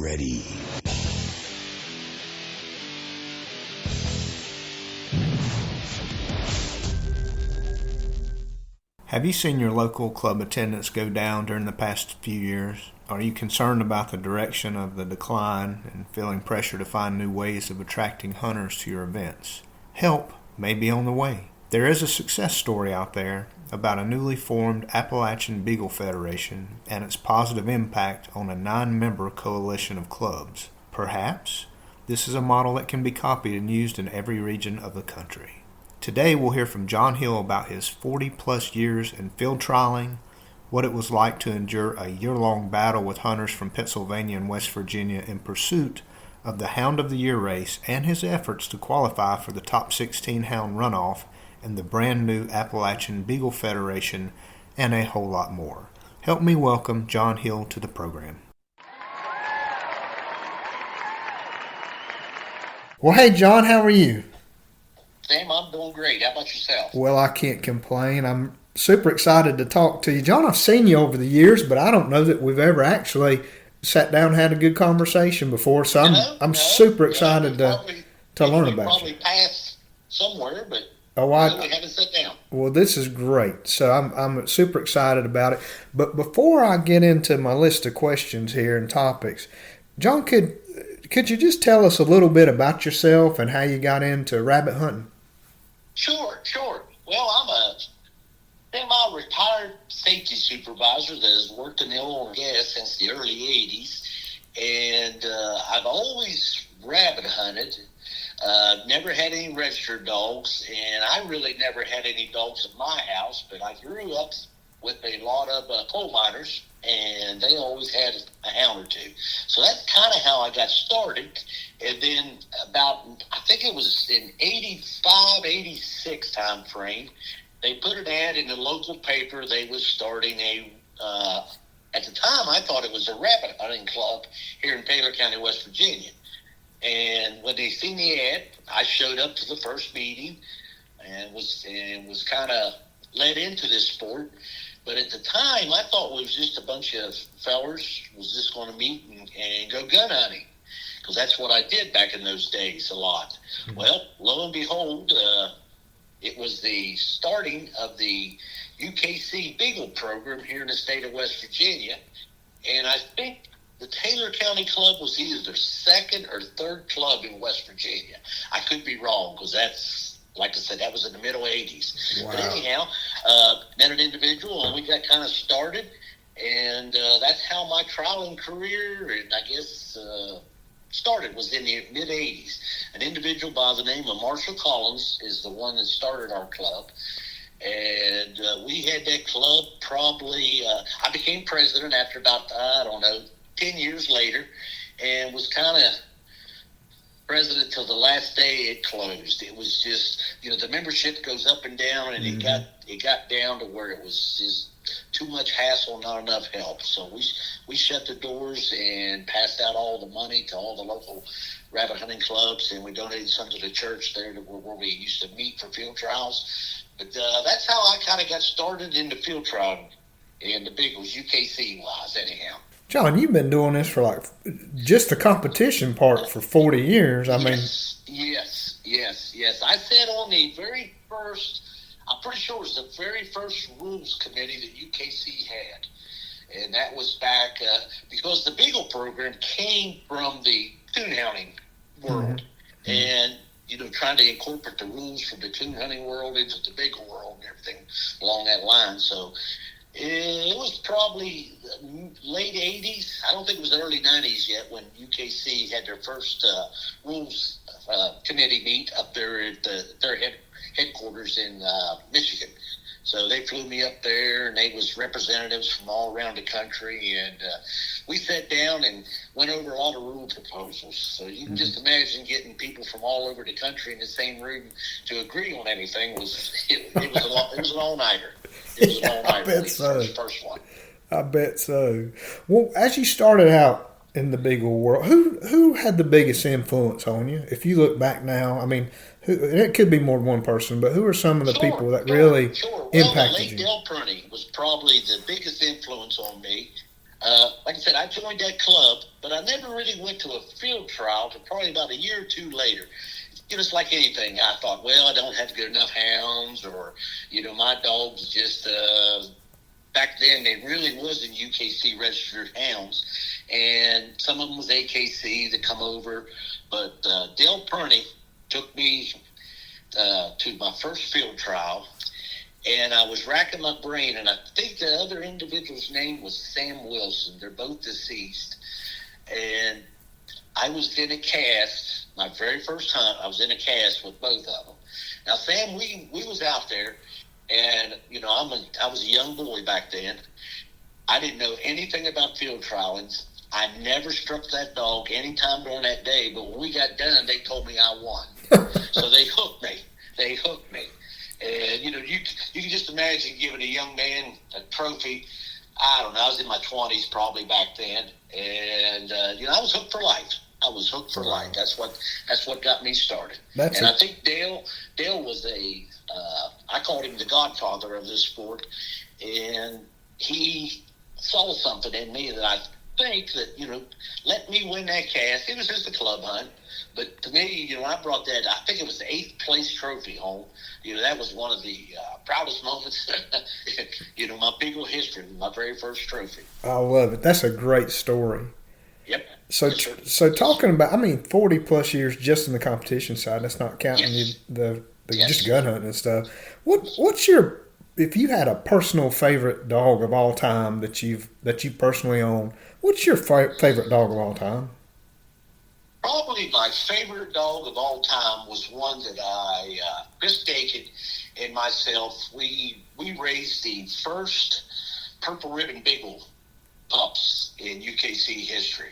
ready. Have you seen your local club attendance go down during the past few years? Are you concerned about the direction of the decline and feeling pressure to find new ways of attracting hunters to your events? Help may be on the way. There is a success story out there about a newly formed Appalachian Beagle Federation and its positive impact on a 9-member coalition of clubs. Perhaps this is a model that can be copied and used in every region of the country. Today we'll hear from John Hill about his 40-plus years in field trialing, what it was like to endure a year-long battle with hunters from Pennsylvania and West Virginia in pursuit of the Hound of the Year race, and his efforts to qualify for the top 16 hound runoff in the brand new Appalachian Beagle Federation, and a whole lot more. Help me welcome John Hill to the program. Well, hey John, how are you? Sam, I'm doing great. How about yourself? Well, I can't complain. I'm super excited to talk to you. John, I've seen you over the years, but I don't know that we've ever actually sat down and had a good conversation before, so I'm super excited to learn about you. Probably passed somewhere, but we haven't sat down. Well, this is great, so I'm super excited about it. But before I get into my list of questions here and topics, John, could you just tell us a little bit about yourself and how you got into rabbit hunting? Sure. Well, I'm a semi-retired safety supervisor that has worked in the oil and gas since the early 80s, and I've always rabbit hunted. Never had any registered dogs, and I really never had any dogs at my house, but I grew up with a lot of coal miners, and they always had a hound or two. So that's kind of how I got started. And then I think it was in 85, 86 time frame, they put an ad in the local paper. They was starting at the time, I thought it was a rabbit hunting club here in Taylor County, West Virginia. And when they seen the ad, I showed up to the first meeting and was kind of led into this sport. But at the time, I thought it was just a bunch of fellers was just going to meet and go gun hunting, because that's what I did back in those days a lot. Mm-hmm. Well, lo and behold, it was the starting of the UKC Beagle program here in the state of West Virginia, and I think the Taylor County Club was either their second or third club in West Virginia. I could be wrong, because that's, like I said, that was in the middle 80s. Wow. But anyhow, met an individual, and we got kind of started, and that's how my trialing career, and I guess, started, was in the mid-80s. An individual by the name of Marshall Collins is the one that started our club, and we had that club probably, I became president after about, 10 years later, and was kind of president till the last day it closed. It was just, the membership goes up and down, and mm-hmm. it got down to where it was just too much hassle, not enough help. So we shut the doors and passed out all the money to all the local rabbit hunting clubs, and we donated some to the church there where we used to meet for field trials. But that's how I kind of got started in the field trial and the Beagles, UKC-wise, anyhow. John, you've been doing this for just the competition part for 40 years. Yes. I sat on the very first, I'm pretty sure it was the very first rules committee that UKC had. And that was back, because the Beagle program came from the coon hunting world. Mm-hmm. And, trying to incorporate the rules from the coon hunting world into the Beagle world and everything along that line. So it was probably late 80s. I don't think it was the early 90s yet when UKC had their first rules committee meet up there at their headquarters in Michigan. So they flew me up there, and they was representatives from all around the country, and we sat down and went over a lot of rule proposals. So you can just imagine getting people from all over the country in the same room to agree on anything. It was an all-nighter. I bet so. First one. I bet so. Well, as you started out in the Beagle world, who had the biggest influence on you? If you look back now, I mean, it could be more than one person, but who are some of the people that really impacted you? Late Del Prunty was probably the biggest influence on me. Like I said, I joined that club, but I never really went to a field trial until probably about a year or two later. Just like anything, I thought, well, I don't have good enough hounds, or, my dogs just, back then, they really wasn't UKC registered hounds, and some of them was AKC that come over, but Dale Perney took me to my first field trial, and I was racking my brain, and I think the other individual's name was Sam Wilson. They're both deceased. And I was in a cast, my very first hunt, I was in a cast with both of them. Now, Sam, we was out there, and, I was a young boy back then. I didn't know anything about field trialings. I never struck that dog any time during that day, but when we got done, they told me I won. So they hooked me. And, you can just imagine giving a young man a trophy. I don't know, I was in my 20s probably back then. And, I was hooked for life. That's what got me started. I think Dale was I called him the godfather of this sport. And he saw something in me that I think that, let me win that cast. It was just a club hunt. But to me, I brought that, I think it was the 8th place trophy home. That was one of the proudest moments, my Beagle history, my very first trophy. I love it. That's a great story. Yep. So talking about, 40 plus years just in the competition side, that's not counting the just gun hunting and stuff. What's your, if you had a personal favorite dog of all time that you personally own, what's your favorite dog of all time? Probably my favorite dog of all time was one that Chris Dakin and myself, we raised the first purple ribbon beagle pups in UKC history.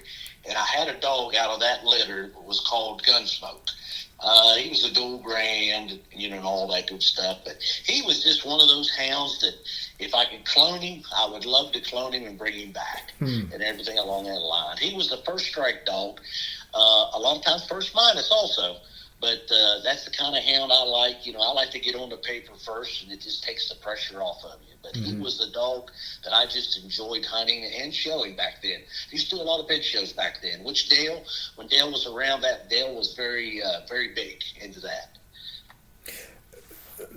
And I had a dog out of that litter that was called Gunsmoke. He was a dual grand, and all that good stuff. But he was just one of those hounds that if I could clone him, I would love to clone him and bring him back and everything along that line. He was the first strike dog. A lot of times first minus also. But that's the kind of hound I like. I like to get on the paper first, and it just takes the pressure off of you. But he was the dog that I just enjoyed hunting and showing back then. He used to do a lot of bed shows back then, which when Dale was around, Dale was very, very big into that.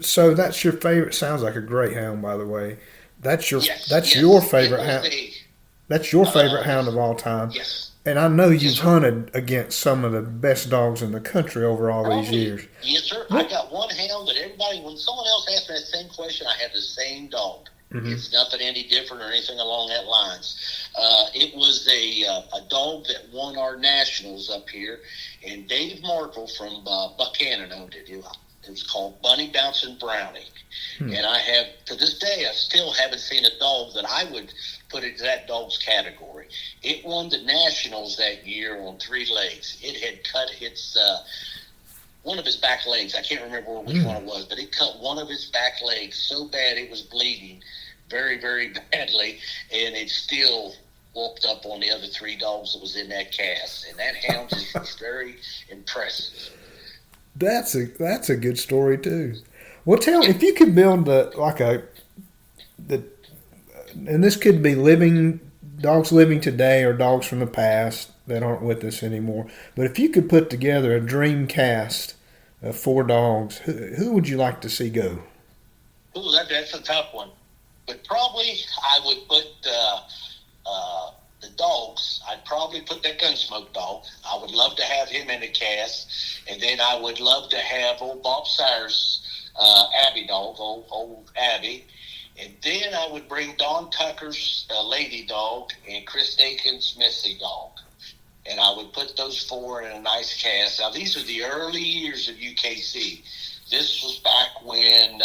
So that's your favorite. Sounds like a great hound, by the way. That's your favorite hound. That's your favorite hound of all time. Yes. And I know you've hunted against some of the best dogs in the country over all these years. Yes, sir. I got one hound that when someone else asked me that same question, I have the same dog. Mm-hmm. It's nothing any different or anything along that lines. It was a dog that won our nationals up here, and Dave Markle from Buchanan owned it. It was called Bunny Bouncing Brownie. And I have, to this day, I still haven't seen a dog that I would put into that dog's category. It won the nationals that year on 3 legs. It had cut one of his back legs. I can't remember which one it was, but it cut one of his back legs so bad it was bleeding very, very badly, and it still whooped up on the other 3 dogs that was in that cast. And that hound is very impressive. That's a good story too. Well, tell me, if you could build and this could be dogs living today or dogs from the past that aren't with us anymore. But if you could put together a dream cast of 4 dogs, who would you like to see go? Ooh, that's a tough one. But probably I would put the dogs. I'd probably put that Gunsmoke dog. I would love to have him in the cast. And then I would love to have old Bob Sayers' Abby dog, old Abby. And then I would bring Don Tucker's lady dog and Chris Dakin's Missy dog. And I would put those 4 in a nice cast. Now, these are the early years of UKC. This was back when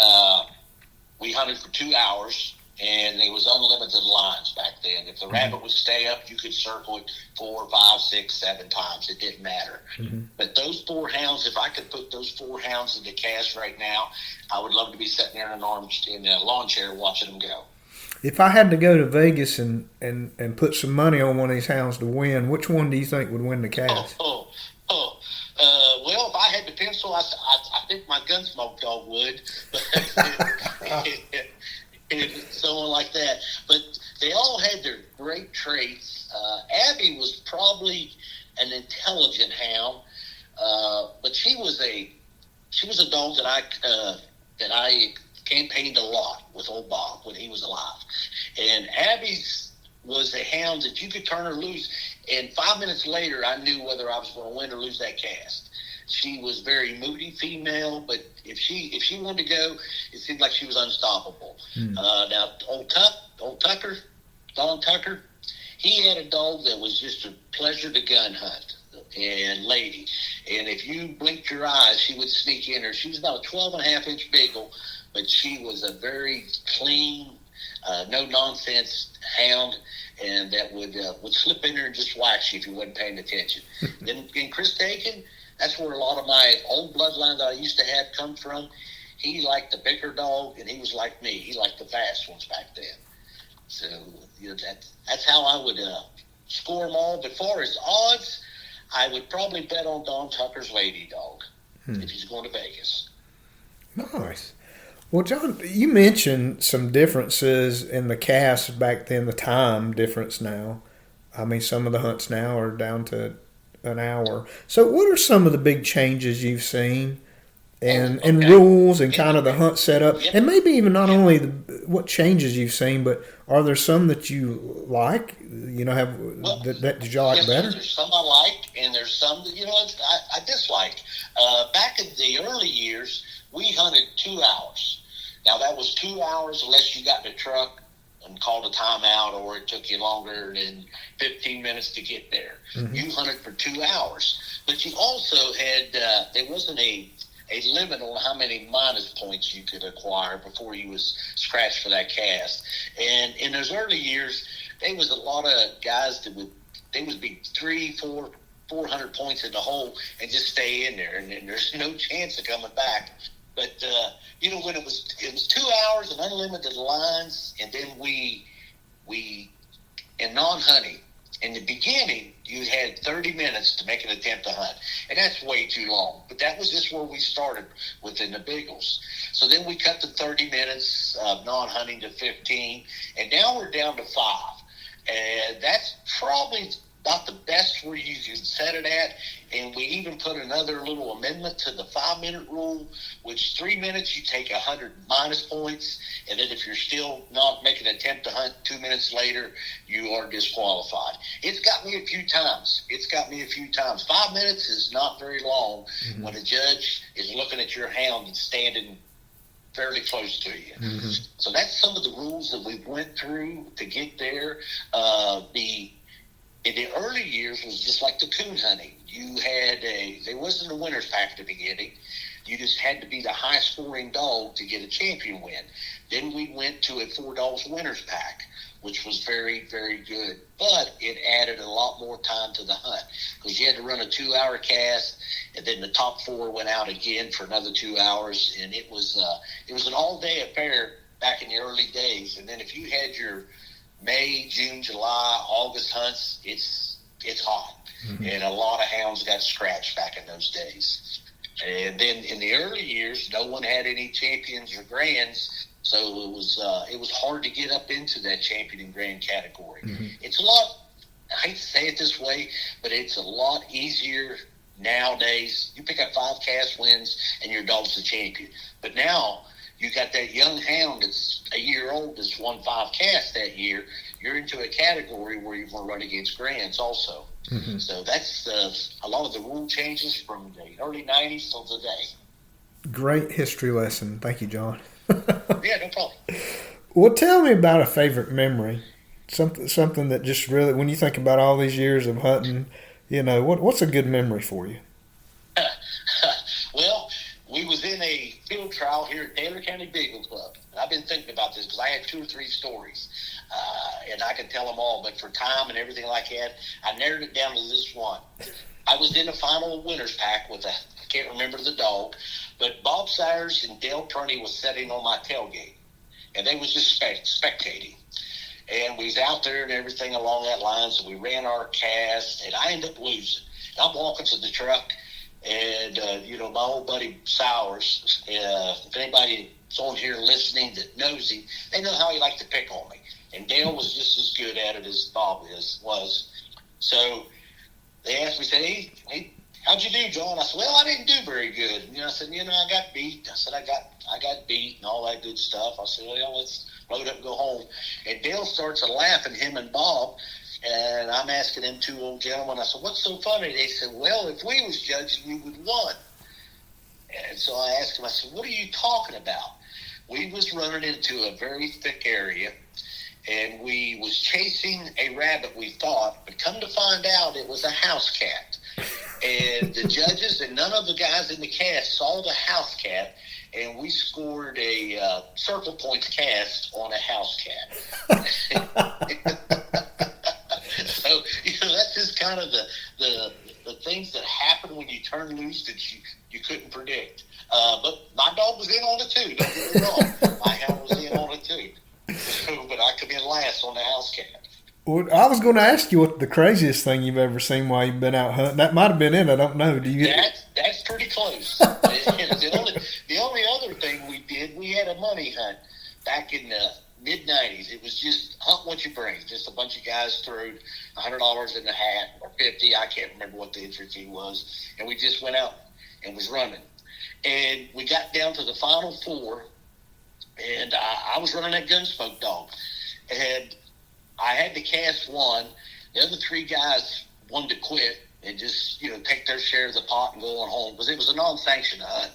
we hunted for 2 hours, and there was unlimited lines back then. If the rabbit would stay up, you could circle it 4, 5, 6, 7 times. It didn't matter. Mm-hmm. But those 4 hounds, if I could put those 4 hounds in the cast right now, I would love to be sitting there in a lawn chair watching them go. If I had to go to Vegas and put some money on one of these hounds to win, which one do you think would win the cast? Well, if I had to pencil, I think my Gunsmoke dog would. But someone like that. But they all had great traits. Abby was probably an intelligent hound, but she was a dog that I campaigned a lot with old Bob when he was alive. And Abby's was a hound that you could turn her loose, and 5 minutes later, I knew whether I was going to win or lose that cast. She was very moody female, but if she wanted to go, it seemed like she was unstoppable. Now, old Tucker, Don Tucker, he had a dog that was just a pleasure to gun hunt, and lady. And if you blinked your eyes, she would sneak in there. She was about a 12.5-inch beagle, but she was a very clean, no-nonsense hound, and that would slip in there and just watch you if you wasn't paying attention. Then Chris Dakin, that's where a lot of my old bloodline that I used to have come from. He liked the bigger dog, and he was like me. He liked the fast ones back then. So that's how I would score them all. But as far as odds, I would probably bet on Don Tucker's lady dog if he's going to Vegas. Nice. Well, John, you mentioned some differences in the cast back then, the time difference now. I mean, some of the hunts now are down to an hour. So what are some of the big changes you've seen and rules and kind of the hunt setup? And maybe even not only what changes you've seen, but are there some that you like, that did you like better? There's some I like, and there's some that, I dislike. Back in the early years, we hunted 2 hours. Now, that was 2 hours unless you got in the truck and called a timeout, or it took you longer than 15 minutes to get there. Mm-hmm. You hunted for 2 hours. But you also had, there wasn't a limit on how many minus points you could acquire before you was scratched for that cast. And in those early years, there was a lot of guys that would be 300, 400 points in the hole and just stay in there, and there's no chance of coming back. But when it was 2 hours and unlimited lines, and then we in non-hunting, in the beginning, you had 30 minutes to make an attempt to hunt. And that's way too long. But that was just where we started within the Beagles. So then we cut the 30 minutes of non-hunting to 15. And now we're down to 5. And that's probably not the best where you can set it at. And we even put another little amendment to the 5-minute rule, which 3 minutes you take 100 minus points, and then if you're still not making an attempt to hunt 2 minutes later, you are disqualified. It's got me a few times. 5 minutes is not very long when a judge is looking at your hound and standing fairly close to you. Mm-hmm. So that's some of the rules that we went through to get there. In the early years, was just like the coon hunting. There wasn't a winner's pack at the beginning. You just had to be the high scoring dog to get a champion win. Then we went to a $4 winner's pack, which was very, very good. But it added a lot more time to the hunt because you had to run a 2-hour cast, and then the top 4 went out again for another 2 hours, and it was an all-day affair back in the early days. And then if you had your May, June, July, August hunts, it's hot. Mm-hmm. And a lot of hounds got scratched back in those days. And then in the early years, no one had any champions or grands, so it was hard to get up into that champion and grand category. Mm-hmm. It's a lot, I hate to say it this way, but it's a lot easier nowadays. You pick up 5 cast wins and your dog's the champion. But now you got that young hound that's a year old that's won 5 casts that year. You're into a category where you're going to run against grands also. Mm-hmm. So that's a lot of the rule changes from the early 90s till today. Great history lesson. Thank you, John. Yeah, no problem. Well, tell me about a favorite memory. Something that just really, when you think about all these years of hunting, what's a good memory for you? Well, we was in a field trial here at Taylor County Beagle Club. And I've been thinking about this because I had 2 or 3 stories. And I could tell them all, but for time and everything like that, I narrowed it down to this one. I was in the final winner's pack with I can't remember the dog, but Bob Sayers and Dale Turney was sitting on my tailgate, and they was just spectating. And we was out there and everything along that line, so we ran our cast, and I ended up losing. And I'm walking to the truck, and, my old buddy Sowers, if anybody's on here listening that knows him, they know how he likes to pick on me. And Dale was just as good at it as Bob was. So they asked me, said, hey, how'd you do, John? I said, well, I didn't do very good. And, I said, I got beat. I said, I got beat and all that good stuff. I said, well, let's load up and go home. And Dale starts laughing, him and Bob. And I'm asking them two old gentlemen, I said, what's so funny? They said, well, if we was judging, you would won. And so I asked him, I said, what are you talking about? We was running into a very thick area, and we was chasing a rabbit, we thought, but come to find out it was a house cat. And the judges and none of the guys in the cast saw the house cat, and we scored a circle points cast on a house cat. So, that's just kind of the things that happen when you turn loose that you couldn't predict. But my dog was in on it too, don't get me wrong. My hound was in on it too. But I come in last on the house cat. Well, I was going to ask you what the craziest thing you've ever seen while you've been out hunting. That might have been it. I don't know. Do you? That's pretty close. the only other thing we did, we had a money hunt back in the mid-'90s. It was just hunt what you bring. Just a bunch of guys threw $100 in the hat or $50. I can't remember what the entry fee was. And we just went out and was running. And we got down to the final four, and I was running that Gunsmoke dog. And I had to cast one. The other three guys wanted to quit and just, take their share of the pot and go on home because it was a non-sanctioned hunt.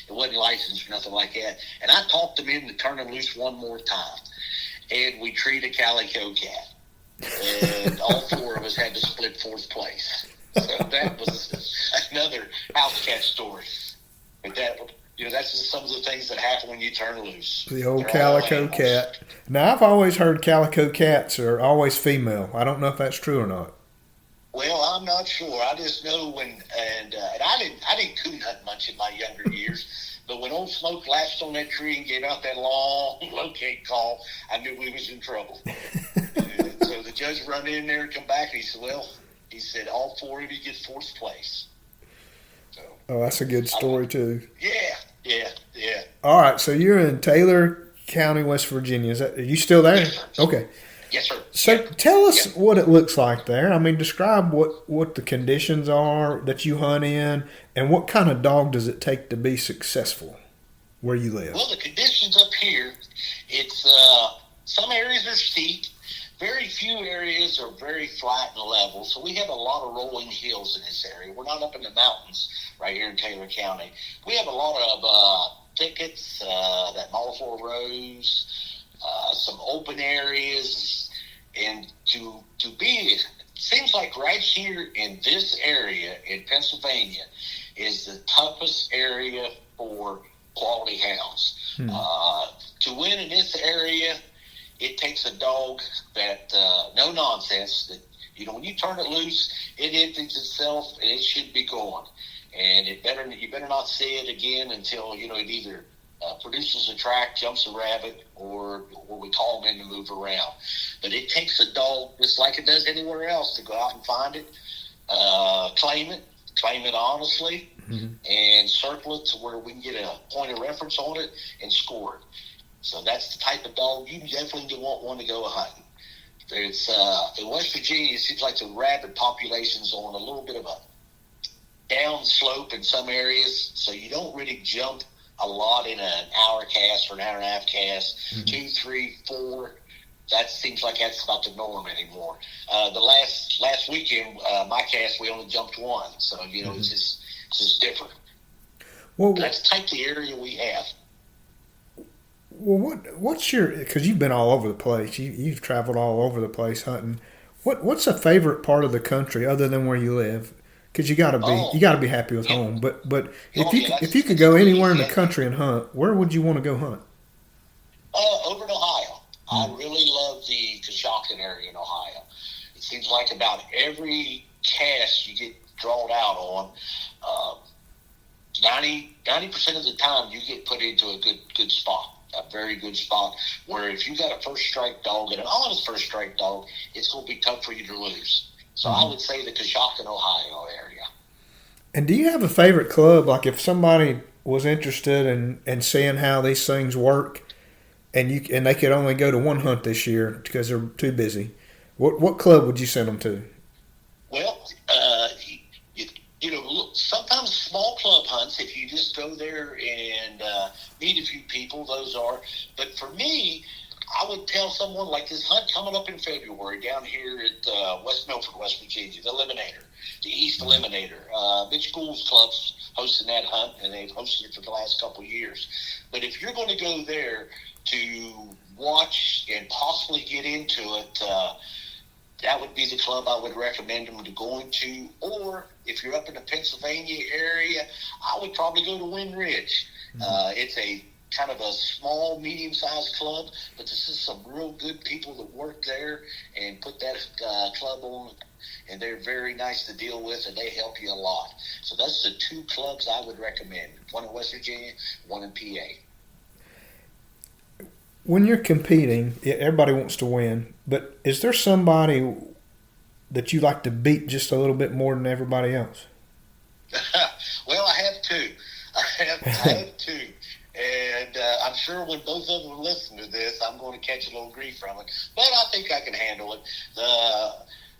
It wasn't licensed or nothing like that. And I talked them into turning loose one more time. And we treated a calico cat. And all four of us had to split fourth place. So that was another house cat story. But that's just some of the things that happen when you turn loose. The old calico cat. Now, I've always heard calico cats are always female. I don't know if that's true or not. Well, I'm not sure. I just know and I didn't coon hunt much in my younger years, but when Old Smoke latched on that tree and gave out that long locate call, I knew we was in trouble. And so the judge run in there and come back, and he said, all four of you get fourth place. So, oh, that's a good story, too. Yeah. All right, so you're in Taylor County, West Virginia. Are you still there? Yes, okay. Yes, sir. So tell us what it looks like there. I mean, describe what the conditions are that you hunt in, and what kind of dog does it take to be successful where you live? Well, the conditions up here, it's some areas are steep. Very few areas are very flat and level, so we have a lot of rolling hills in this area. We're not up in the mountains right here in Taylor County. We have a lot of thickets, that Malfour Rose, some open areas, and to be, it seems like right here in this area in Pennsylvania is the toughest area for quality hounds. To win in this area, it takes a dog that, no nonsense, that, when you turn it loose, it empties itself and it should be going. And you better not see it again until, it either produces a track, jumps a rabbit, or we call them in to move around. But it takes a dog, just like it does anywhere else, to go out and find it, claim it honestly, and circle it to where we can get a point of reference on it and score it. So that's the type of dog you definitely want one to go hunting. It's in West Virginia, it seems like the rabbit population's on a little bit of a down slope in some areas, so you don't really jump a lot in an hour cast or an hour and a half cast. 2, 3, 4. That seems like that's about the norm anymore. The last weekend, my cast, we only jumped one, so it's just different. Well, that's the type of area we have. Well, what's your, because you've been all over the place. You've traveled all over the place hunting. What's a favorite part of the country other than where you live? Because you gotta be happy with home. But if you could go anywhere in the country and hunt, where would you want to go hunt? Over in Ohio. I really love the Coshocton area in Ohio. It seems like about every cast you get drawn out on, 90% of the time you get put into a good spot, a very good spot, where if you got a first strike dog and an honest first strike dog, it's going to be tough for you to lose. So I would say the Coshocton, Ohio area. And do you have a favorite club? Like if somebody was interested in seeing how these things work, and they could only go to one hunt this year because they're too busy, what club would you send them to? Well, look, sometimes small club hunts, if you just go there and meet a few people, those are. But for me, I would tell someone like this hunt coming up in February down here at West Milford, West Virginia, the Eliminator, the East Eliminator. Mitch Gould's club's hosting that hunt, and they've hosted it for the last couple of years. But if you're going to go there to watch and possibly get into it, that would be the club I would recommend them to going to. Or if you're up in the Pennsylvania area, I would probably go to Wind Ridge. It's a kind of a small, medium-sized club, but this is some real good people that work there and put that club on, and they're very nice to deal with, and they help you a lot. So that's the two clubs I would recommend, one in West Virginia, one in PA. When you're competing, everybody wants to win, but is there somebody that you like to beat just a little bit more than everybody else? Well, I have two. I have two. And I'm sure when both of them listen to this, I'm going to catch a little grief from it. But I think I can handle it.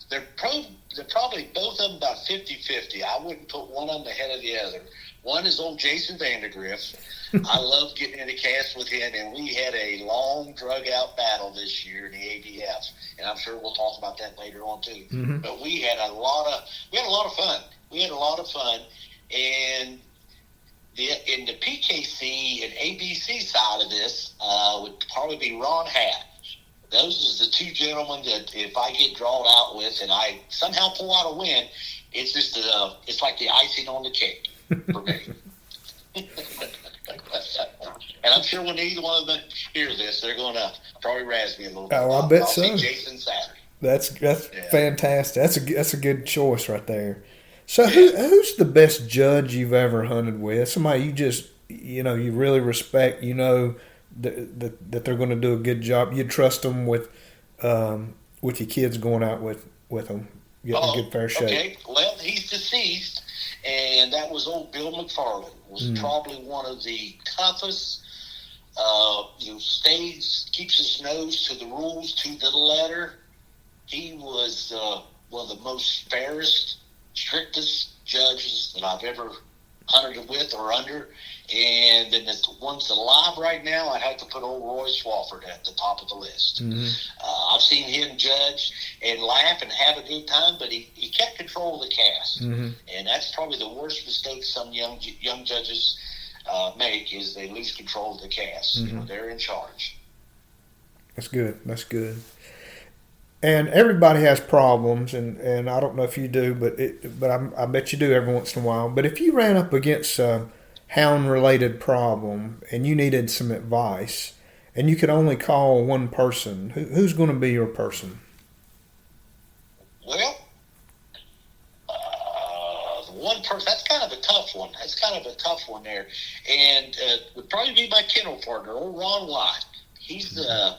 They're probably both of them about 50-50. I wouldn't put one of them ahead of the other. One is old Jason Vandergriff. I love getting in a cast with him, and we had a long, drug-out battle this year in the ABF, and I'm sure we'll talk about that later on too. Mm-hmm. But we had a lot of fun. And in the PKC and ABC side of this would probably be Ron Hatt. Those are the two gentlemen that if I get drawn out with and I somehow pull out a win, it's just it's like the icing on the cake for me. And I'm sure when either one of them hear this, they're going to probably razz me a little bit. Oh, I bet I'll so. see Jason Saturday. That's fantastic. That's a good choice right there. So who's the best judge you've ever hunted with? Somebody you just you really respect. That they're going to do a good job. You trust them with your kids going out with them, getting a good fair shake. Okay, well he's deceased, and that was old Bill McFarland. Was probably one of the toughest. Keeps his nose to the rules, to the letter. He was one of the most fairest, strictest judges that I've ever hunted with or under. And then the ones alive right now, I'd have to put old Roy Swafford at the top of the list. Mm-hmm. I've seen him judge and laugh and have a good time, but he kept control of the cast. Mm-hmm. And that's probably the worst mistake some young judges make, is they lose control of the cast. Mm-hmm. They're in charge. That's good. And everybody has problems, and I don't know if you do, but I bet you do every once in a while. But if you ran up against a hound-related problem and you needed some advice, and you could only call one person, who's going to be your person? Well, one person, that's kind of a tough one there. And would probably be my kennel partner, old Ron White. He's a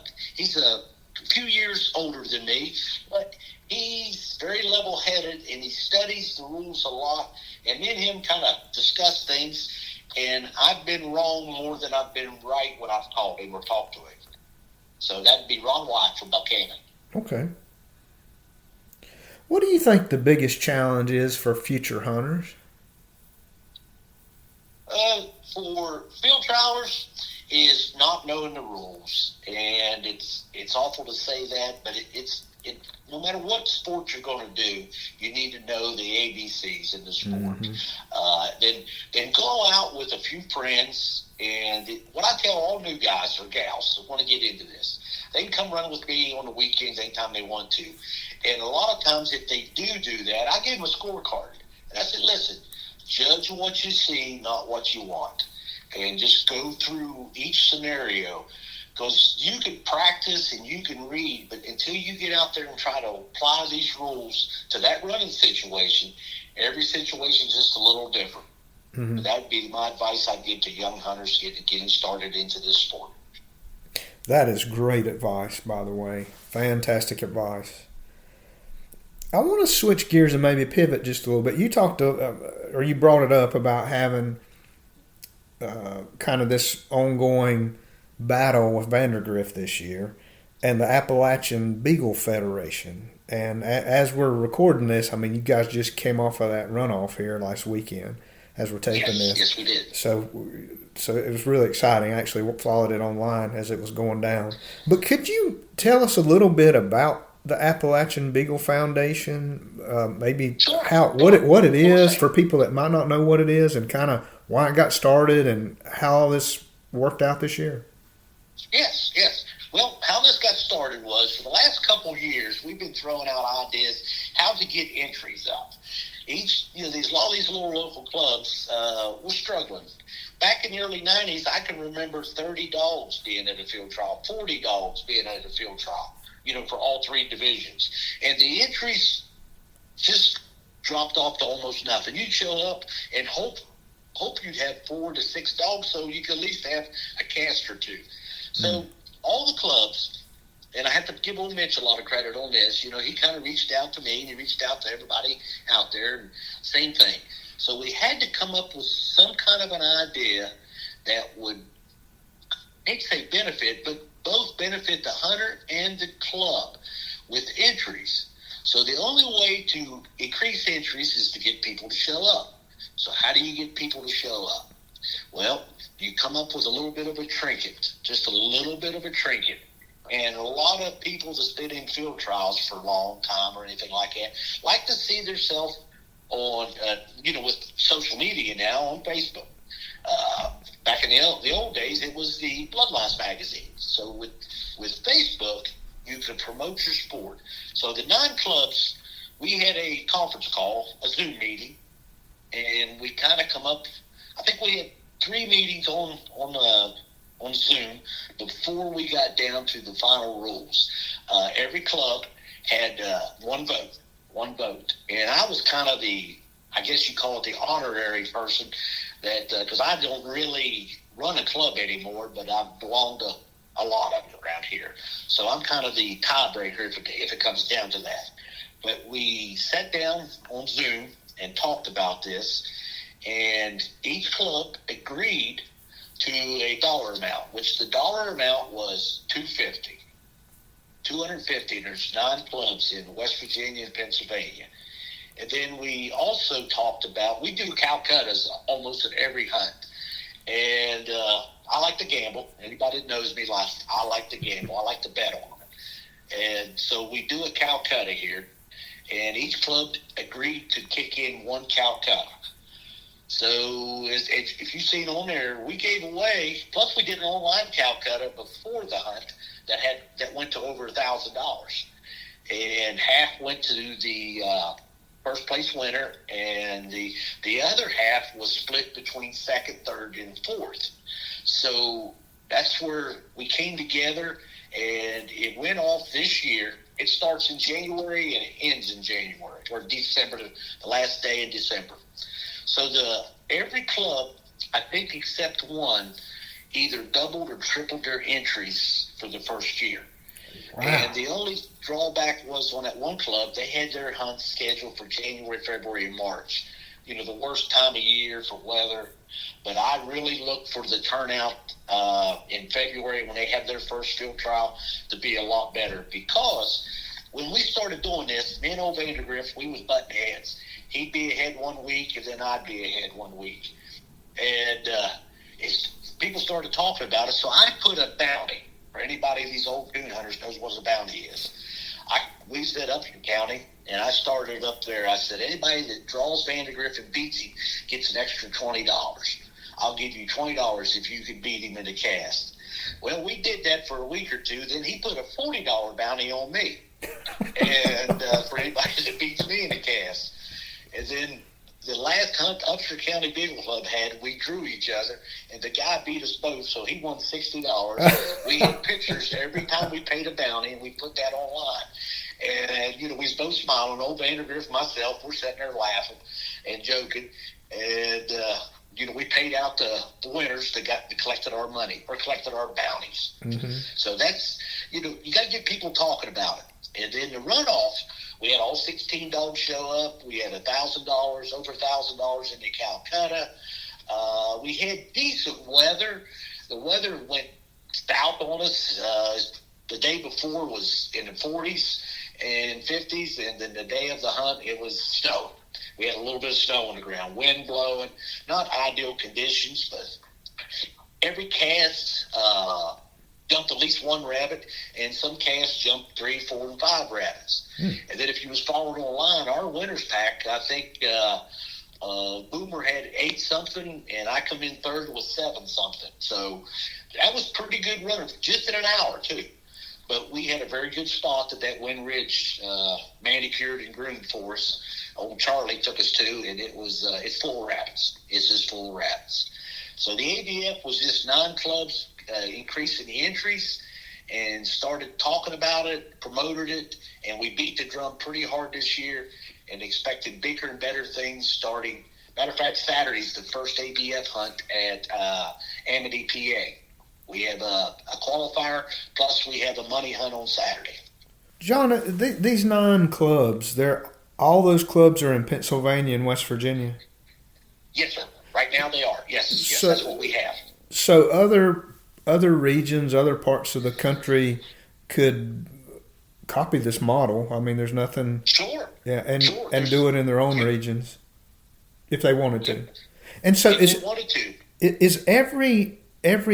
few years older than me, but he's very level-headed, and he studies the rules a lot. And me and him kind of discuss things, and I've been wrong more than I've been right when I've taught him or talked to him. So that'd be Ron White from Buchanan. Okay. What do you think the biggest challenge is for future hunters? For field trialers, is not knowing the rules, and it's awful to say that, but it's no matter what sport you're going to do, you need to know the ABCs in the sport. Mm-hmm. Then go out with a few friends, and what I tell all new guys or gals that want to get into this, they can come run with me on the weekends anytime they want to. And a lot of times, if they do that, I give them a scorecard, and I said, listen, judge what you see, not what you want. And just go through each scenario, because you can practice and you can read, but until you get out there and try to apply these rules to that running situation, every situation is just a little different. Mm-hmm. That would be my advice I'd give to young hunters getting started into this sport. That is great advice, by the way. Fantastic advice. I want to switch gears and maybe pivot just a little bit. You talked or you brought it up about having kind of this ongoing battle with Vandergrift this year, and the Appalachian Beagle Federation. And as we're recording this, I mean, you guys just came off of that runoff here last weekend as we're taping this. Yes, we did. So it was really exciting. I actually followed it online as it was going down. But could you tell us a little bit about the Appalachian Beagle Foundation? Maybe what it is for people that might not know what it is, and kind of why it got started and how all this worked out this year. Yes. Well, how this got started was for the last couple of years, we've been throwing out ideas how to get entries up. A lot of these little local clubs were struggling. Back in the early 90s, I can remember 30 dogs being at a field trial, 40 dogs being at a field trial, for all three divisions. And the entries just dropped off to almost nothing. You'd show up and hope you'd have 4 to 6 dogs so you could at least have a cast or two. So all the clubs, and I have to give old Mitch a lot of credit on this, he kind of reached out to me and he reached out to everybody out there, and same thing. So we had to come up with some kind of an idea that would, I hate to say benefit, but both benefit the hunter and the club with entries. So the only way to increase entries is to get people to show up. So how do you get people to show up? Well, you come up with a little bit of a trinket, just a little bit of a trinket. And a lot of people that's been in field trials for a long time or anything like that like to see themselves on, with social media now on Facebook. Back in the old days, it was the Bloodlines magazine. So with Facebook, you could promote your sport. So the 9 clubs, we had a conference call, a Zoom meeting, and we kind of come up. I think we had 3 meetings on Zoom before we got down to the final rules. Every club had one vote, and I was kind of I guess you call it the honorary person, that because I don't really run a club anymore, but I belong to a lot of them around here, so I'm kind of the tiebreaker if it comes down to that. But we sat down on Zoom and talked about this, and each club agreed to a dollar amount, which the dollar amount was $250. And there's 9 clubs in West Virginia and Pennsylvania. And then we also talked about, we do Calcuttas almost at every hunt. And I like to gamble. Anybody that knows me, I like to gamble. I like to bet on it. And so we do a Calcutta here. And each club agreed to kick in 1 Calcutta. So if you've seen on there, we gave away, plus we did an online Calcutta before the hunt that went to over $1,000. And half went to the first place winner, and the other half was split between second, third, and fourth. So that's where we came together, and it went off this year. It starts in January and it ends in January, or December, the last day in December. So every club, I think except one, either doubled or tripled their entries for the first year. Wow. And the only drawback was on that one club, they had their hunts scheduled for January, February, and March. The worst time of year for weather. But I really look for the turnout in February when they have their first field trial to be a lot better. Because when we started doing this, me and old Vandergrift, we was butting heads. He'd be ahead one week, and then I'd be ahead one week. And people started talking about it, so I put a bounty. For anybody, these old coon hunters knows what a bounty is. We set up in county, and I started up there. I said, anybody that draws Vandergrift and beats him gets an extra $20. I'll give you $20 if you can beat him in the cast. Well, we did that for a week or two. Then he put a $40 bounty on me, and for anybody that beats me in the cast. And then the last hunt Upshur County Beagle Club had, we drew each other, and the guy beat us both, so he won $60. We had pictures every time we paid a bounty, and we put that online. And, we was both smiling. Old Vandergrift and myself, we're sitting there laughing and joking. And, we paid out the winners that collected our money or collected our bounties. Mm-hmm. So that's, you got to get people talking about it. And then the runoff, we had all 16 dogs show up. We had $1,000, over $1,000 in the Calcutta. We had decent weather. The weather went stout on us. The day before was in the 40s and 50s, and then the day of the hunt, it was snow. We had a little bit of snow on the ground, wind blowing, not ideal conditions, but every cast jumped at least one rabbit, and some casts jumped 3, 4, and 5 rabbits. And then if you was following on line, our winner's pack, I think Boomer had 8 something, and I come in third with 7 something. So that was pretty good running, just in an hour too. But we had a very good spot that Wind Ridge manicured and groomed for us. Old Charlie took us to, and it's full of rabbits. It's just full of rabbits. So the ABF was just 9 clubs increasing the entries, and started talking about it, promoted it, and we beat the drum pretty hard this year and expected bigger and better things starting. Matter of fact, Saturday's the first ABF hunt at Amity, PA. We have a qualifier, plus we have a money hunt on Saturday. John, these 9 clubs, all those clubs are in Pennsylvania and West Virginia? Yes, sir. Right now they are. Yes, so, that's what we have. So other regions, other parts of the country could copy this model. I mean, there's nothing. Sure. Yeah, and do it in their own regions if they wanted to. And so if they wanted to. Is every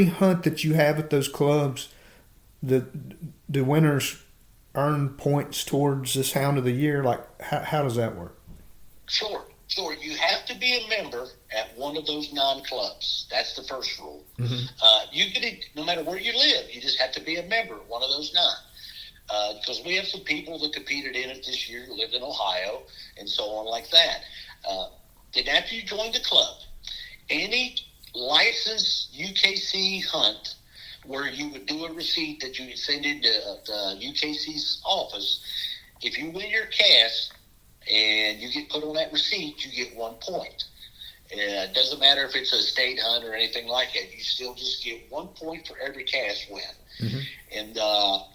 hunt that you have at those clubs, the winners earn points towards this Hound of the Year? Like, how does that work? Sure. You have to be a member at one of those 9 clubs. That's the first rule. Mm-hmm. You get it no matter where you live. You just have to be a member at one of those 9. Because we have some people that competed in it this year who lived in Ohio and so on like that. Then after you join the club, any licensed UKC hunt where you would do a receipt that you would send into the UKC's office, if you win your cast and you get put on that receipt, you get 1 point. It doesn't matter if it's a state hunt or anything like that. You still just get 1 point for every cast win. Mm-hmm. And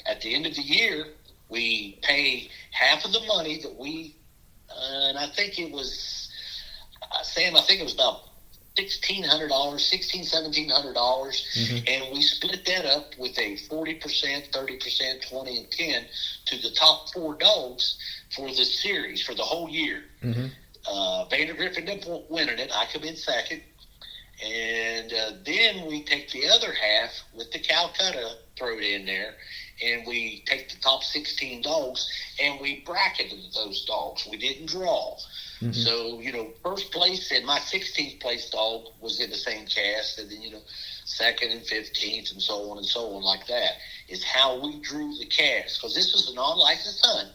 at the end of the year, we pay half of the money that and I think it was, Sam, I think it was about $1,600, $1,700, mm-hmm. and we split that up with a 40%, 30%, 20, and 10 to the top 4 dogs for the series for the whole year. Mm-hmm. Vandergrift ended up winning it. I come in second. And then we take the other half with the Calcutta, throw it in there, and we take the top 16 dogs and we bracketed those dogs. We didn't draw. Mm-hmm. So, first place and my 16th place dog was in the same cast, and then, second and 15th and so on like that is how we drew the cast. Because this was a non-licensed hunt.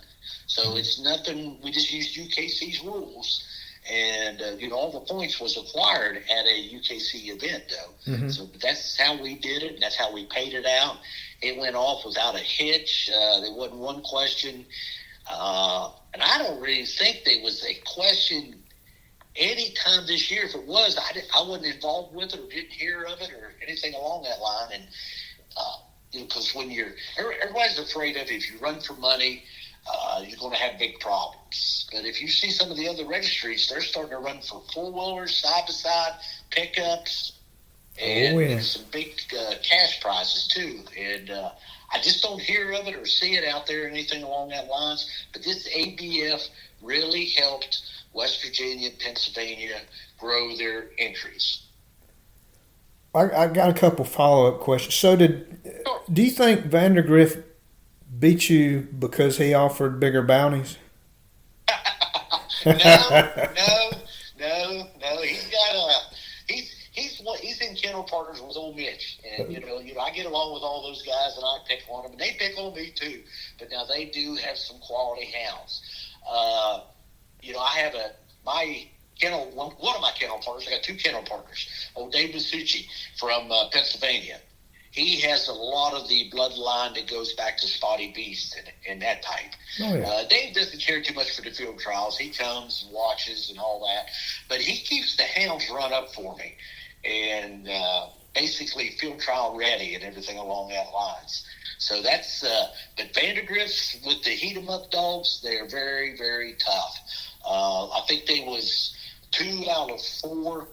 So mm-hmm. It's nothing, we just used UKC's rules. And, all the points was acquired at a UKC event, though. Mm-hmm. So that's how we did it, and that's how we paid it out. It went off without a hitch. There wasn't one question. And I don't really think there was a question any time this year. If it was, I wasn't involved with it or didn't hear of it or anything along that line. And, because when everybody's afraid of if you run for money, you're going to have big problems. But if you see some of the other registries, they're starting to run for four-wheelers, side-by-side, pickups, and some big cash prizes, too. And I just don't hear of it or see it out there, anything along that lines. But this ABF really helped West Virginia, Pennsylvania grow their entries. I got a couple follow-up questions. So do you think Vandergrift beat you because he offered bigger bounties? No. He's in kennel partners with old Mitch, and I get along with all those guys, and I pick on them, and they pick on me too. But now they do have some quality hounds. I have my kennel, one of my kennel partners. I got 2 kennel partners. Old Dave Masucci from Pennsylvania. He has a lot of the bloodline that goes back to Spotty Beast and that type. Oh, yeah. Dave doesn't care too much for the field trials. He comes and watches and all that. But he keeps the hounds run up for me and basically field trial ready and everything along that lines. So that's but Vandergrifts with the heat 'em up dogs, they're very, very tough. I think they was 2 out of 4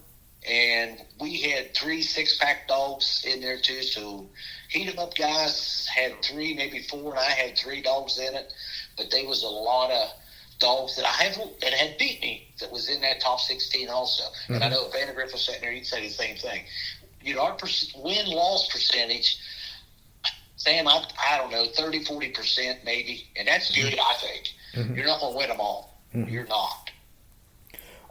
And we had 3 6-pack dogs in there too. So Heat 'em Up guys had 3, maybe 4, and I had 3 dogs in it. But there was a lot of dogs that had beat me that was in that top 16 also. Mm-hmm. And I know if Vandergrift was sitting there, he'd say the same thing. Our win-loss percentage, Sam, I don't know, 30, 40% maybe. And that's good, I think. Mm-hmm. You're not going to win them all. Mm-hmm. You're not.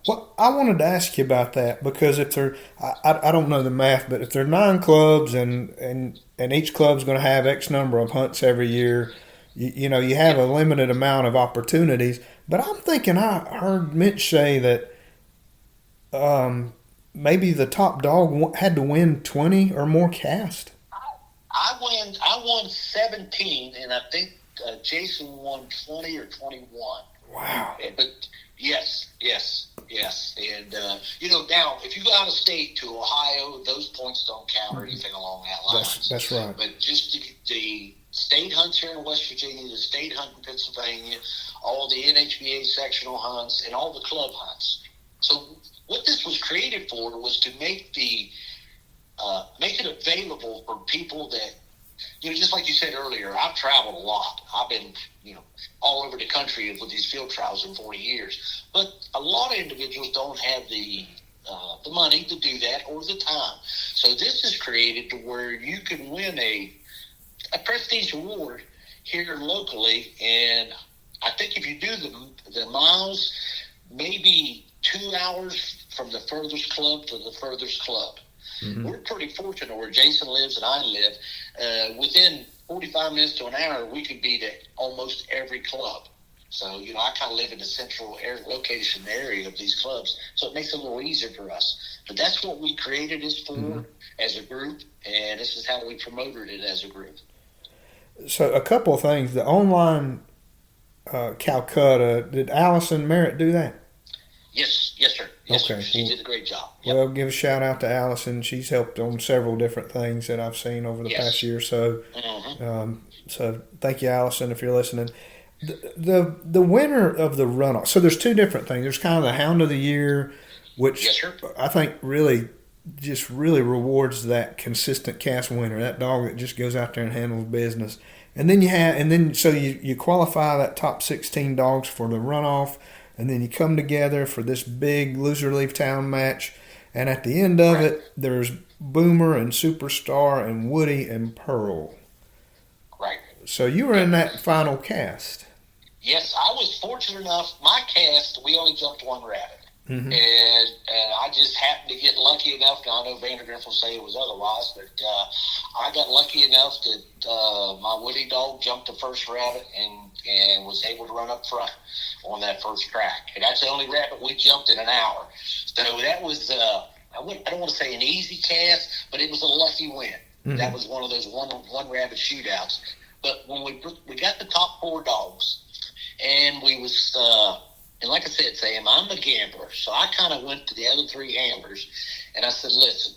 Well, I wanted to ask you about that because if they're, I don't know the math, but if there are 9 clubs and each club's going to have X number of hunts every year, you have a limited amount of opportunities. But I'm thinking I heard Mitch say that maybe the top dog had to win 20 or more casts. I won 17, and I think Jason won 20 or 21. Wow. But yes. And, now, if you go out of state to Ohio, those points don't count or anything along that line. That's right. But just the state hunts here in West Virginia, the state hunt in Pennsylvania, all the NHBA sectional hunts, and all the club hunts. So what this was created for was to make make it available for people that, just like you said earlier, I've traveled a lot. I've been, all over the country with these field trials in 40 years. But a lot of individuals don't have the money to do that or the time. So this is created to where you can win a prestige award here locally. And I think if you do the miles, maybe 2 hours from the furthest club to the furthest club. Mm-hmm. We're pretty fortunate where Jason lives and I live. Within 45 minutes to an hour, we could be to almost every club. So, I kind of live in the central location area of these clubs, so it makes it a little easier for us. But that's what we created this for as a group, and this is how we promoted it as a group. So a couple of things. The online Calcutta, did Allison Merritt do that? Yes, sir. Yes, okay. Sir. She did a great job. Yep. Well, give a shout out to Allison. She's helped on several different things that I've seen over the past year or so. Mm-hmm. So thank you, Allison, if you're listening. The winner of the runoff. So there's 2 different things. There's kind of the Hound of the Year, which I think really rewards that consistent cast winner, that dog that just goes out there and handles business. And then so you qualify that top 16 dogs for the runoff. And then you come together for this big loser leave town match. And at the end of it, there's Boomer and Superstar and Woody and Pearl. Right. So you were in that final cast. Yes, I was fortunate enough. My cast, we only jumped 1 rabbit. Mm-hmm. And I just happened to get lucky enough. Now, I know Vandergrift will say it was otherwise, but I got lucky enough that my Woody dog jumped the first rabbit and was able to run up front on that first track. And that's the only rabbit we jumped in an hour. So that was, I don't want to say an easy cast, but it was a lucky win. Mm-hmm. That was one of those one rabbit shootouts. But when we got the top 4 dogs, and we was, and like I said, Sam, I'm a gambler, so I kind of went to the other 3 handlers, and I said, listen,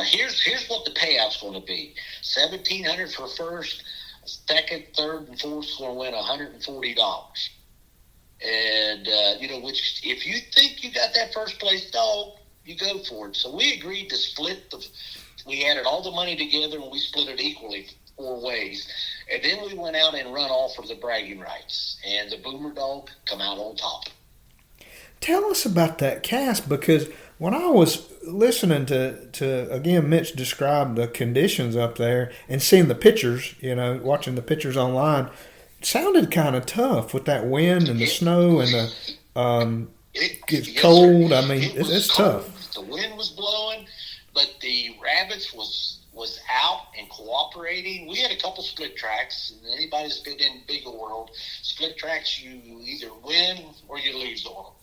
here's what the payout's going to be. $1,700 for first, second, third, and fourth is going to win $140. And, which if you think you got that first place dog, you go for it. So we agreed to split we added all the money together and we split it equally 4 ways. And then we went out and run off for the bragging rights. And the Boomer dog come out on top. Tell us about that cast, because when I was listening to again, Mitch describe the conditions up there and seeing the pictures, watching the pictures online, it sounded kind of tough with that wind and the snow and the it's cold. I mean, it's tough. The wind was blowing, but the rabbits was out and cooperating. We had a couple split tracks, and anybody that's been in Beagle world, split tracks, you either win or you lose on them.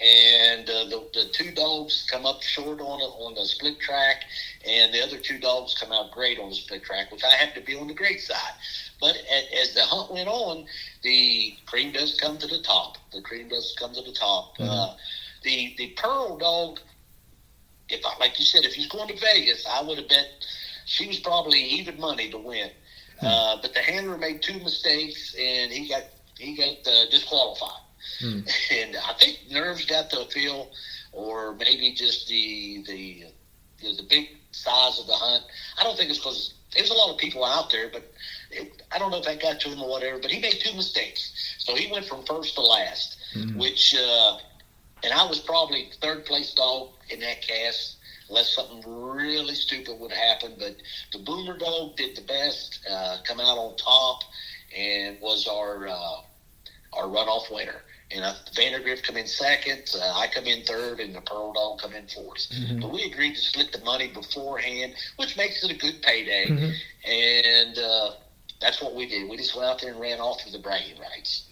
And the 2 dogs come up short on the split track, and the other 2 dogs come out great on the split track, which I happened to be on the great side. But as the hunt went on, the cream does come to the top. Mm-hmm. The Pearl dog, like you said, if he's going to Vegas, I would have bet she was probably even money to win. Mm-hmm. But the handler made 2 mistakes, and he got disqualified. Mm-hmm. And I think nerves got to feel or maybe just the big size of the hunt. I don't think it's because there's a lot of people out there, but I don't know if that got to him or whatever. But he made two mistakes, so he went from first to last, which and I was probably third place dog in that cast, unless something really stupid would happen. But the Boomer dog did the best, come out on top, and was our runoff winner. And Vandergrift come in second, I come in third, and the Pearl Dog come in fourth. Mm-hmm. But we agreed to split the money beforehand, which makes it a good payday. And that's what we did. We just went out there and ran off with the bragging rights.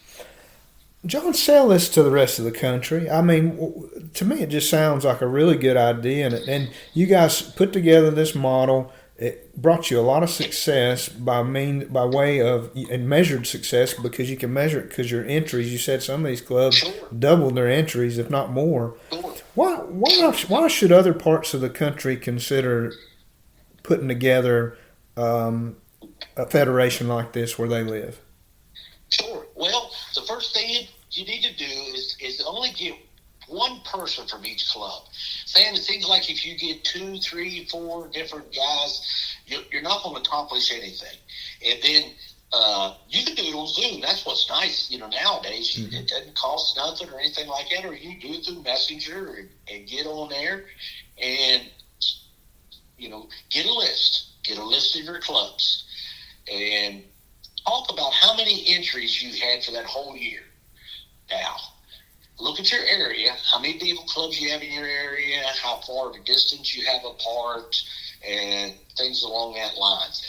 John, sell this to the rest of the country. I mean, to me, it just sounds like a really good idea. And you guys put together this model. It brought you a lot of success by way of, and measured success, because you can measure it because your entries. You said some of these clubs doubled their entries, if not more. Why should other parts of the country consider putting together a federation like this where they live? Sure. Well, the first thing you need to do is only get one person from each club. Sam, it seems like if you get 2, 3, 4 different guys, you're not going to accomplish anything. And then you can do it on Zoom. That's what's nice, nowadays. Mm-hmm. It doesn't cost nothing or anything like that, or you do it through Messenger and get on there and, get a list. Get a list of your clubs and talk about how many entries you had for that whole year. Now, look at your area, how many beagle clubs you have in your area, how far of a distance you have apart, and things along that lines.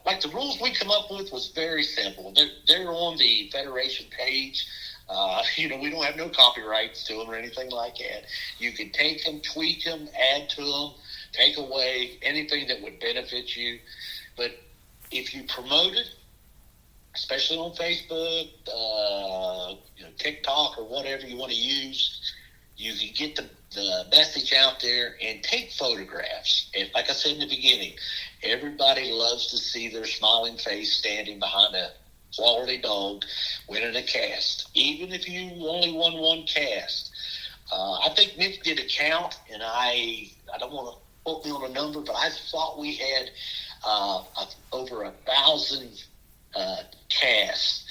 Like the rules we come up with was very simple. They're on the Federation page. We don't have no copyrights to them or anything like that. You can take them, tweak them, add to them, take away anything that would benefit you. But if you promote it, especially on Facebook, TikTok, or whatever you want to use, you can get the message out there and take photographs. And like I said in the beginning, everybody loves to see their smiling face standing behind a quality dog winning a cast, even if you only won one cast. I think Mitch did a count, and I don't want to quote me on a number, but I thought we had over 1,000 casts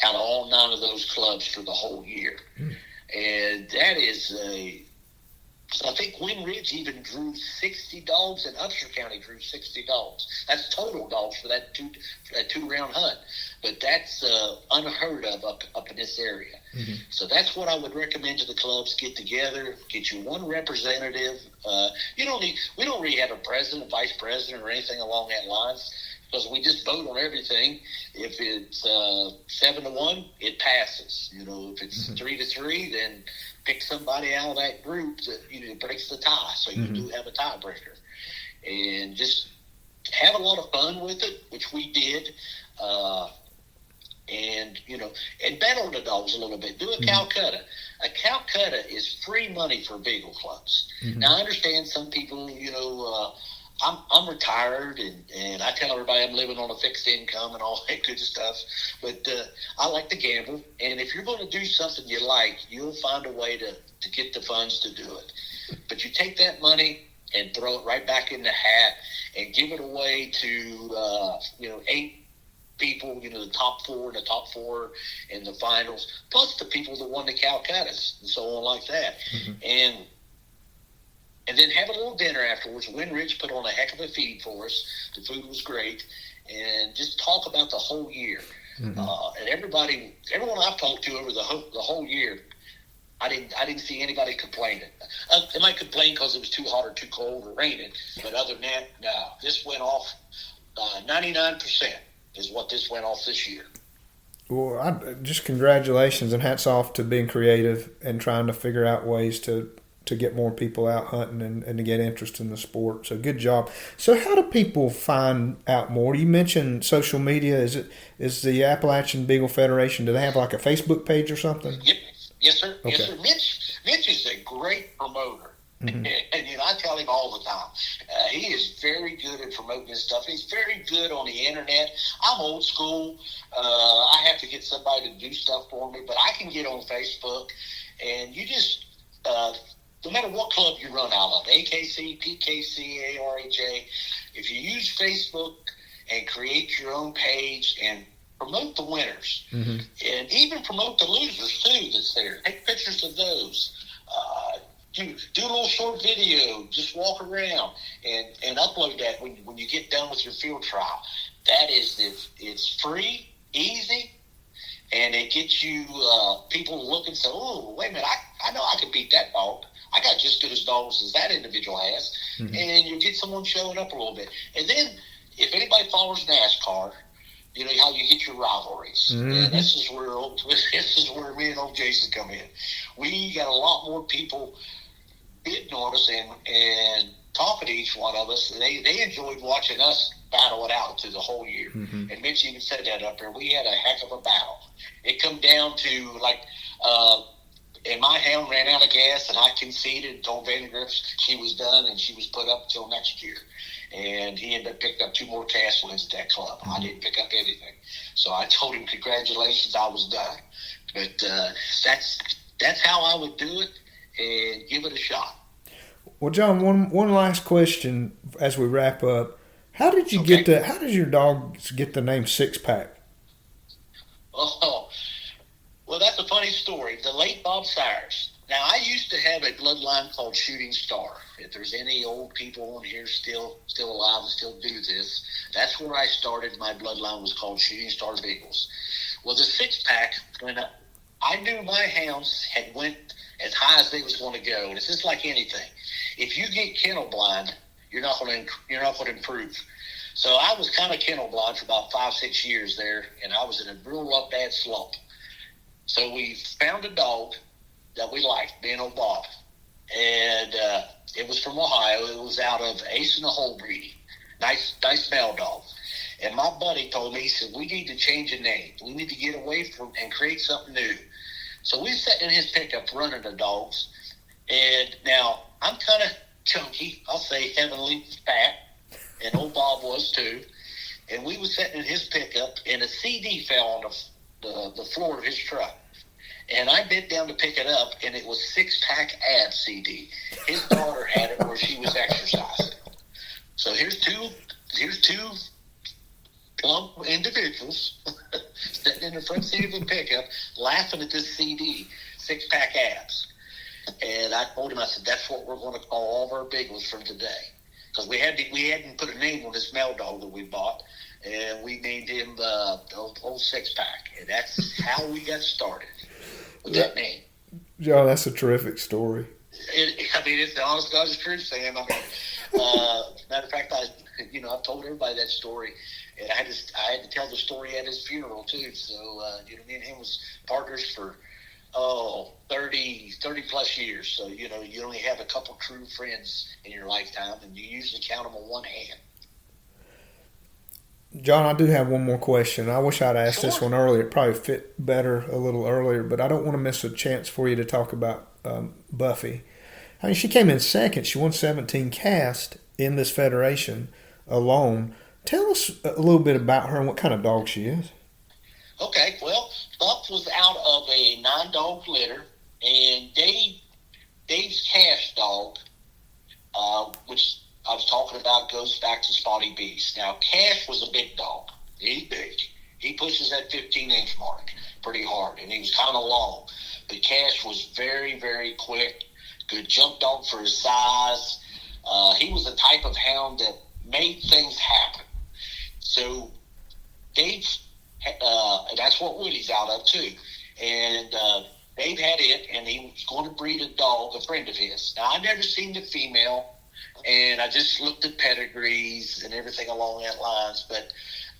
out of all 9 of those clubs for the whole year. And that is so I think Wind Ridge even drew 60 dogs, and Upshur County drew 60 dogs. That's total dogs for that two-round hunt. But that's unheard of up in this area. Mm-hmm. So that's what I would recommend to the clubs. Get together, get you one representative. We don't really have a president, vice president, or anything along that lines, because we just vote on everything. If it's 7-1, it passes. If it's 3-3, then pick somebody out of that group that breaks the tie. So you do have a tiebreaker, and just have a lot of fun with it, which we did. And bet on the dogs a little bit. Do a Calcutta. A Calcutta is free money for beagle clubs. Mm-hmm. Now I understand some people, I'm retired, and I tell everybody I'm living on a fixed income and all that good stuff. But I like to gamble, and if you're going to do something you like, you'll find a way to get the funds to do it. But you take that money and throw it right back in the hat and give it away to 8 people, the top 4 in the finals, plus the people that won the Calcuttas and so on like that. Mm-hmm. And then have a little dinner afterwards. Wind Ridge put on a heck of a feed for us. The food was great. And just talk about the whole year. Mm-hmm. And everyone I've talked to over the whole year, I didn't see anybody complaining. They might complain because it was too hot or too cold or raining. But other than that, no. This went off 99% is what this went off this year. Well, just congratulations and hats off to being creative and trying to figure out ways to get more people out hunting and to get interest in the sport. So good job. So how do people find out more? You mentioned social media. Is the Appalachian Beagle Federation, do they have like a Facebook page or something? Yep. Yes, sir. Okay. Yes, sir. Mitch is a great promoter. Mm-hmm. And I tell him all the time, he is very good at promoting his stuff. He's very good on the internet. I'm old school. I have to get somebody to do stuff for me, but I can get on Facebook, and you just no matter what club you run out of, AKC, PKC, ARHA, if you use Facebook and create your own page and promote the winners, and even promote the losers too that's there. Take pictures of those. Do a little short video. Just walk around and upload that when you get done with your field trial. That is, it's free, easy, and it gets you people looking. So, oh, wait a minute, I know I can beat that dog. I got just as good as dogs as that individual has, and you get someone showing up a little bit. And then, if anybody follows NASCAR, you know how you get your rivalries. And this is where me and old Jason come in. We got a lot more people bidding on us and talking to each one of us. And they enjoyed watching us battle it out through the whole year. And Mitch even said that up there. We had a heck of a battle. It come down to and my hound ran out of gas, and I conceded and told Vandergriff she was done and she was put up until next year. And he ended up picking up 2 more cast wins at that club. I didn't pick up anything. So I told him, congratulations, I was done. But that's how I would do it and give it a shot. Well, John, one last question as we wrap up. How did you get how did your dogs get the name Six Pack? Oh, well, that's a funny story. The late Bob Sires. Now, I used to have a bloodline called Shooting Star. If there's any old people on here still alive and still do this, that's where I started. My bloodline was called Shooting Star Beagles. Well, the Six Pack, when I knew my hounds had went as high as they was going to go, and it's just like anything. If you get kennel blind, you're not going to improve. So I was kind of kennel blind for about 5-6 years there, and I was in a real bad slump. So we found a dog that we liked, being old Bob. And it was from Ohio. It was out of Ace in the Hole breeding. Nice male dog. And my buddy told me, he said, we need to change the name. We need to get away from and create something new. So we sat in his pickup running the dogs. And now, I'm kind of chunky. I'll say heavenly fat. And old Bob was too. And we was sitting in his pickup, and a CD fell on the floor of his truck. And I bent down to pick it up, and it was Six Pack Ab CD. His daughter had it where she was exercising. So here's two plump individuals sitting in the front seat of the pickup laughing at this CD, Six Pack Abs. And I told him, I said, that's what we're going to call all of our Beagles from today. Because we hadn't put a name on this male dog that we bought, and we named him Old Six Pack. And that's how we got started with that name. John, that's a terrific story. It's the honest God's truth, Sam. Matter of fact, I've told everybody that story, and I had to tell the story at his funeral too. So me and him was partners for 30 plus years. So you only have a couple true friends in your lifetime, and you usually count them on one hand. John, I do have one more question. I wish I'd asked this one earlier. It probably fit better a little earlier, but I don't want to miss a chance for you to talk about Buffy. I mean, she came in second. She won 17 cast in this federation alone. Tell us a little bit about her and what kind of dog she is. Okay, well, Buff was out of a 9-dog litter, and Dave's Cash dog, which I was talking about, goes back to Spotty Beast. Now, Cash was a big dog. He's big. He pushes that 15-inch mark pretty hard, and he was kind of long. But Cash was very, very quick, good jump dog for his size. He was the type of hound that made things happen. So, Dave, and that's what Woody's out of, too. And Dave had it, and he was going to breed a dog, a friend of his. Now, I've never seen the female, and I just looked at pedigrees and everything along that lines. But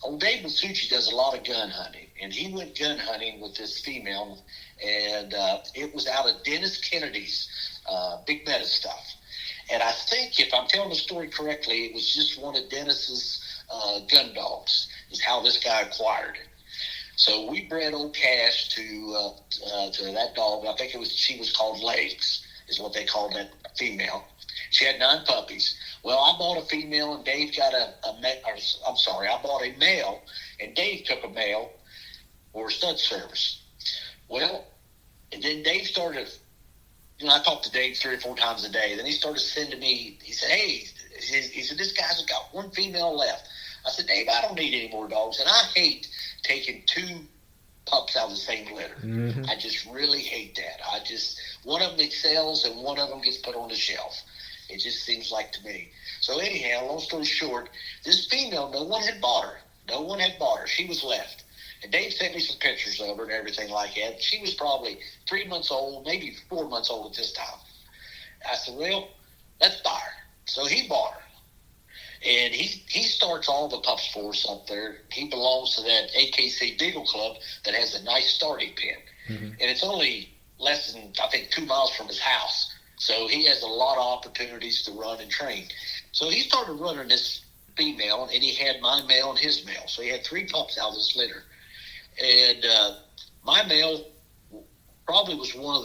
old Dave Masucci does a lot of gun hunting, and he went gun hunting with this female, and it was out of Dennis Kennedy's Big Meta stuff. And I think, if I'm telling the story correctly, it was just one of Dennis's gun dogs is how this guy acquired it. So we bred old Cash to that dog. I think she was called Legs, is what they called that female. She had 9 puppies. Well, I bought a female, and Dave got I bought a male, and Dave took a male for stud service. Well, and then Dave started I talked to Dave 3 or 4 times a day. Then he started sending me, he said, hey, he said, this guy's got one female left. I said, Dave, I don't need any more dogs. And I hate taking 2 pups out of the same litter. Mm-hmm. I just really hate that. One of them excels and one of them gets put on the shelf. It just seems like to me. So anyhow, long story short, this female, no one had bought her. She was left. And Dave sent me some pictures of her and everything like that. She was probably 3 months old, maybe 4 months old at this time. I said, well, let's buy her. So he bought her. And he starts all the pups for us up there. He belongs to that AKC Beagle Club that has a nice starting pen. Mm-hmm. And it's only less than, I think, 2 miles from his house. So he has a lot of opportunities to run and train. So he started running this female, and he had my male and his male. So he had 3 pups out of this litter. And my male probably was one of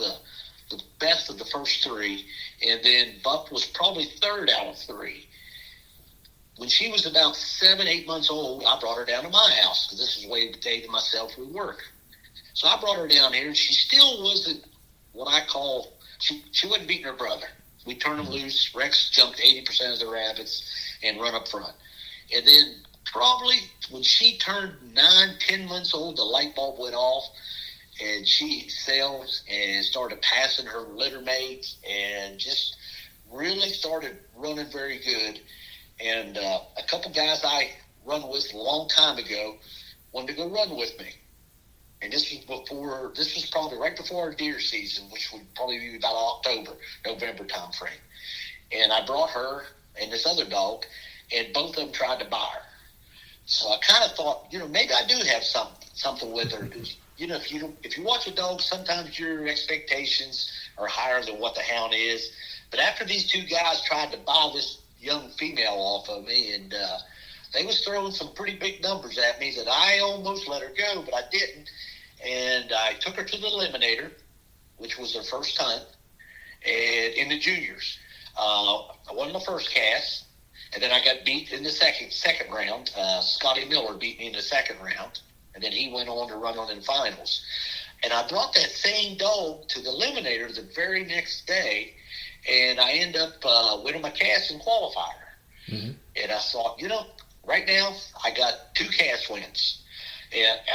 the best of the first 3. And then Buck was probably 3rd out of 3. When she was about 7, 8 months old, I brought her down to my house because this is the way Dave and myself would work. So I brought her down here, and she still wasn't what I call, she wasn't beating her brother. We turned them loose. Rex jumped 80% of the rabbits and run up front. And then probably when she turned 9, 10 months old, the light bulb went off, and she excelled and started passing her litter mates and just really started running very good. And a couple guys I run with a long time ago wanted to go run with me. And this was probably right before our deer season, which would probably be about October, November time frame. And I brought her and this other dog, and both of them tried to buy her. So I kind of thought, maybe I do have something with her. If you watch a dog, sometimes your expectations are higher than what the hound is. But after these 2 guys tried to buy this young female off of me, and they was throwing some pretty big numbers at me that I almost let her go, but I didn't. And I took her to the Eliminator, which was her first hunt, and in the juniors. I won my first cast, and then I got beat in the second round. Scotty Miller beat me in the second round, and then he went on to run on in finals. And I brought that same dog to the Eliminator the very next day, and I end up winning my cast and qualifier. Mm-hmm. And I thought, right now I got 2 cast wins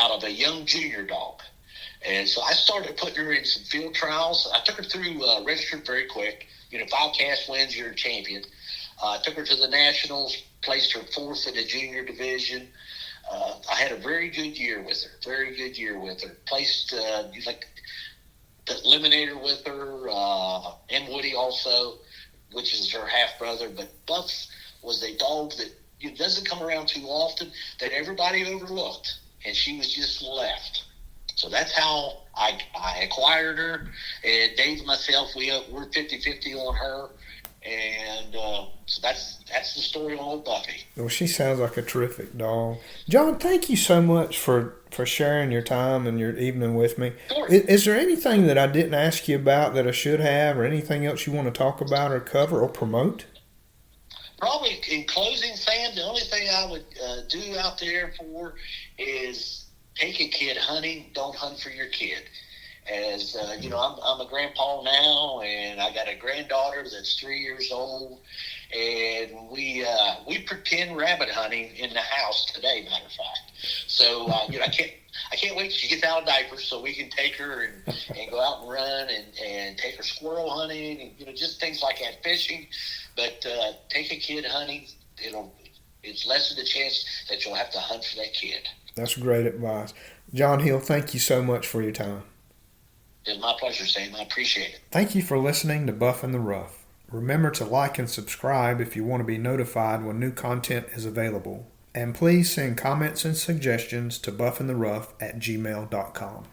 out of a young junior dog. And so I started putting her in some field trials. I took her through registered very quick. 5 cast wins, you're a champion. I took her to the Nationals, placed her 4th in the junior division. I had a very good year with her. Placed the Eliminator with her, and Woody also, which is her half-brother. But Buff was a dog that doesn't come around too often, that everybody overlooked, and she was just left. So that's how I acquired her. And Dave and myself, we're 50-50 on her. And so that's the story on old Buffy. Well, she sounds like a terrific dog. John, thank you so much for sharing your time and your evening with me. Sure. Is there anything that I didn't ask you about that I should have, or anything else you want to talk about or cover or promote? Probably in closing, Sam, the only thing I would do out there is take a kid hunting. Don't hunt for your kid. As I'm a grandpa now, and I got a granddaughter that's 3 years old, and we pretend rabbit hunting in the house today. Matter of fact, so I can't wait till she gets out of diapers so we can take her and go out and run and take her squirrel hunting and just things like that, fishing. But take a kid hunting, it's lessen the chance that you'll have to hunt for that kid. That's great advice, John Hill. Thank you so much for your time. It's my pleasure, Sam. I appreciate it. Thank you for listening to Buff in the Rough. Remember to like and subscribe if you want to be notified when new content is available. And please send comments and suggestions to buffintherough@gmail.com.